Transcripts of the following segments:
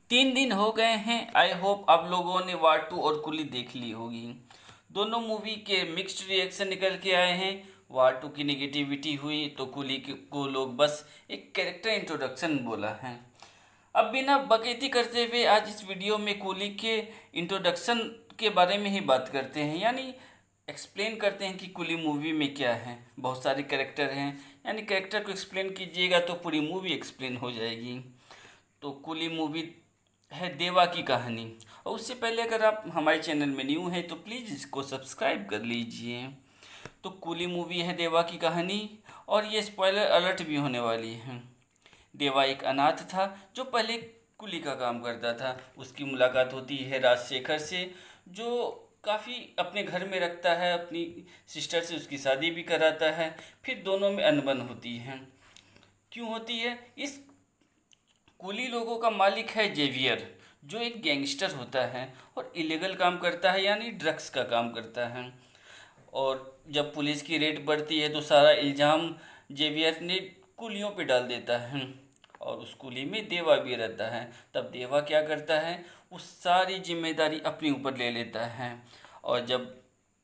3 दिन हो गए हैं। आई होप आप लोगों ने वार 2 और कुली देख ली होगी। दोनों मूवी के मिक्स्ड रिएक्शन निकल के आए हैं। वार 2 की नेगेटिविटी हुई तो कुली को लोग बस एक कैरेक्टर इंट्रोडक्शन बोला है। अब बिना बकैती करते हुए आज इस वीडियो में कुली के इंट्रोडक्शन के बारे में ही बात करते हैं, यानी एक्सप्लेन करते हैं कि कुली मूवी में क्या है। बहुत सारे कैरेक्टर हैं, यानी कैरेक्टर को एक्सप्लेन कीजिएगा तो पूरी मूवी एक्सप्लेन हो जाएगी। तो कुली मूवी है देवा की कहानी। और उससे पहले अगर आप हमारे चैनल में न्यू हैं तो प्लीज़ इसको सब्सक्राइब कर लीजिए। तो कुली मूवी है देवा की कहानी, और ये स्पॉइलर अलर्ट भी होने वाली है। देवा एक अनाथ था जो पहले कुली का काम करता था। उसकी मुलाकात होती है राजशेखर से, जो काफ़ी अपने घर में रखता है, अपनी सिस्टर से उसकी शादी भी कराता है। फिर दोनों में अनबन होती है। क्यों होती है? इस कुली लोगों का मालिक है जेवियर, जो एक गैंगस्टर होता है और इलीगल काम करता है, यानी ड्रग्स का काम करता है। और जब पुलिस की रेड पड़ती है तो सारा इल्ज़ाम जेवियर ने कुलियों पे डाल देता है, और उस कुली में देवा भी रहता है। तब देवा क्या करता है, उस सारी जिम्मेदारी अपने ऊपर ले लेता है। और जब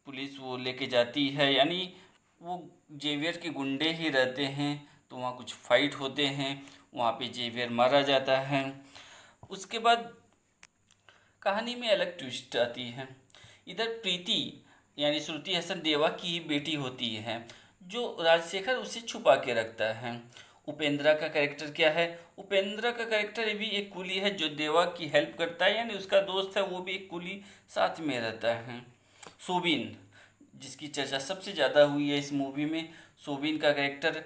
पुलिस वो लेके जाती है, यानी वो जेवियर के गुंडे ही रहते हैं, तो वहाँ कुछ फाइट होते हैं, वहाँ पे जेवियर मारा जाता है। उसके बाद कहानी में अलग ट्विस्ट आती है। इधर प्रीति यानी श्रुति हसन देवा की ही बेटी होती है, जो राजशेखर उसे छुपा के रखता है। उपेंद्रा का कैरेक्टर क्या है? उपेंद्रा का कैरेक्टर भी एक कुली है जो देवा की हेल्प करता है, यानी उसका दोस्त है, वो भी एक कुली साथ में रहता है। सोबिन, जिसकी चर्चा सबसे ज़्यादा हुई है इस मूवी में, सोबिन का कैरेक्टर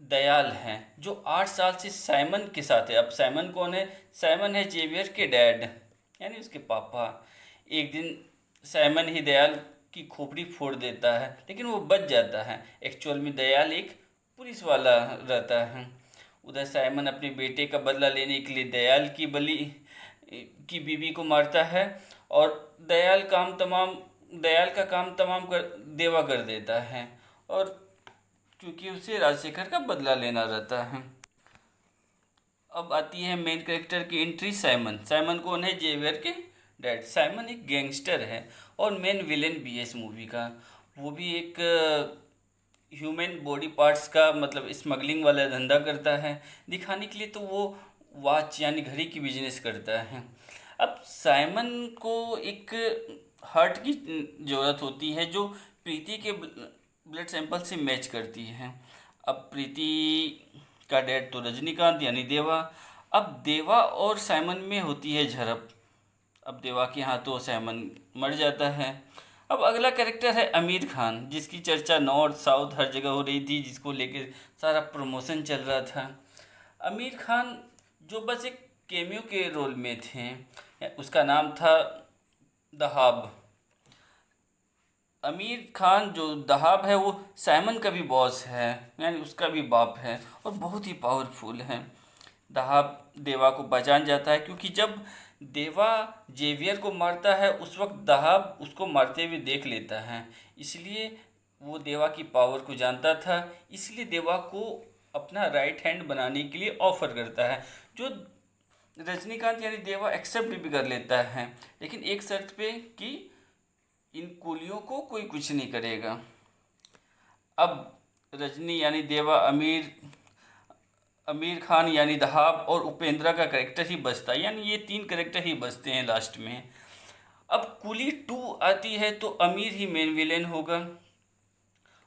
दयाल हैं, जो 8 साल से साइमन के साथ है। अब साइमन कौन है? साइमन है जेवियर के डैड, यानी उसके पापा। एक दिन साइमन ही दयाल की खोपड़ी फोड़ देता है, लेकिन वो बच जाता है। एक्चुअल में दयाल एक पुलिस वाला रहता है। उधर साइमन अपने बेटे का बदला लेने के लिए की बीवी को मारता है, और दयाल का काम तमाम कर देवा कर देता है, और क्योंकि उसे राजशेखर का बदला लेना रहता है। अब आती है मेन कैरेक्टर की एंट्री, साइमन। साइमन कौन है? जेवियर के डैड। साइमन एक गैंगस्टर है और मेन विलेन भी है इस मूवी का। वो भी एक ह्यूमन बॉडी पार्ट्स का मतलब स्मगलिंग वाला धंधा करता है। दिखाने के लिए तो वो वॉच यानी घड़ी की बिजनेस करता है। अब साइमन को एक हार्ट की ज़रूरत होती है, जो प्रीति के ब्लड सैंपल से मैच करती है। अब प्रीति का डैड तो रजनीकांत यानी देवा। अब देवा और साइमन में होती है झड़प। अब देवा के हाथों साइमन मर जाता है। अब अगला कैरेक्टर है आमिर खान, जिसकी चर्चा नॉर्थ साउथ हर जगह हो रही थी, जिसको लेकर सारा प्रमोशन चल रहा था। आमिर खान जो बस एक केमियो के रोल में थे, उसका नाम था दहाब। आमिर खान जो दहाब है वो साइमन का भी बॉस है, यानी उसका भी बाप है, और बहुत ही पावरफुल है। दहाब देवा को पहचान जाता है, क्योंकि जब देवा जेवियर को मारता है उस वक्त दहाब उसको मारते हुए देख लेता है। इसलिए वो देवा की पावर को जानता था, इसलिए देवा को अपना राइट हैंड बनाने के लिए ऑफर करता है, जो रजनीकांत यानी देवा एक्सेप्ट भी कर लेता है, लेकिन एक शर्त पे कि इन कुलियों को कोई कुछ नहीं करेगा। अब रजनी यानी देवा, आमिर खान यानी दहाब और उपेंद्रा का करेक्टर ही बचता है, यानी ये 3 करेक्टर ही बचते हैं लास्ट में। अब कुली 2 आती है तो आमिर ही मेन विलेन होगा,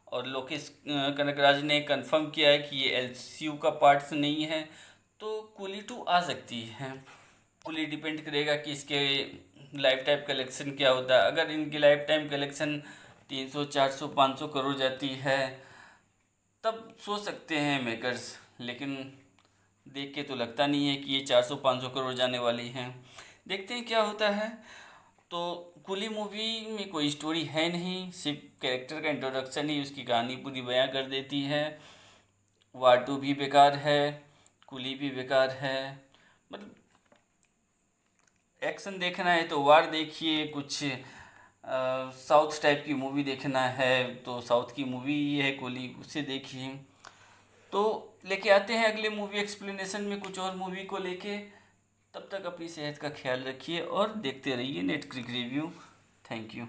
और लोकेश कनकराज ने कंफर्म किया है कि ये एलसीयू का पार्ट्स नहीं है, तो कुली 2 आ सकती है। कुली डिपेंड करेगा कि इसके लाइफ टाइम कलेक्शन क्या होता है। अगर इनकी लाइफ टाइम कलेक्शन 300 400 500 करोड़ जाती है तब सोच सकते हैं मेकर्स, लेकिन देख के तो लगता नहीं है कि ये 400 500 करोड़ जाने वाली हैं। देखते हैं क्या होता है। तो कुली मूवी में कोई स्टोरी है नहीं, सिर्फ कैरेक्टर का इंट्रोडक्शन ही उसकी कहानी पूरी बयां कर देती है। वार 2 भी बेकार है, कुली भी बेकार है। मतलब एक्शन देखना है तो वार देखिए, कुछ साउथ टाइप की मूवी देखना है तो साउथ की मूवी ही है कुली, उसे देखिए। तो लेके आते हैं अगले मूवी एक्सप्लेनेशन में कुछ और मूवी को लेके। तब तक अपनी सेहत का ख्याल रखिए और देखते रहिए Net Crick Review. Thank you.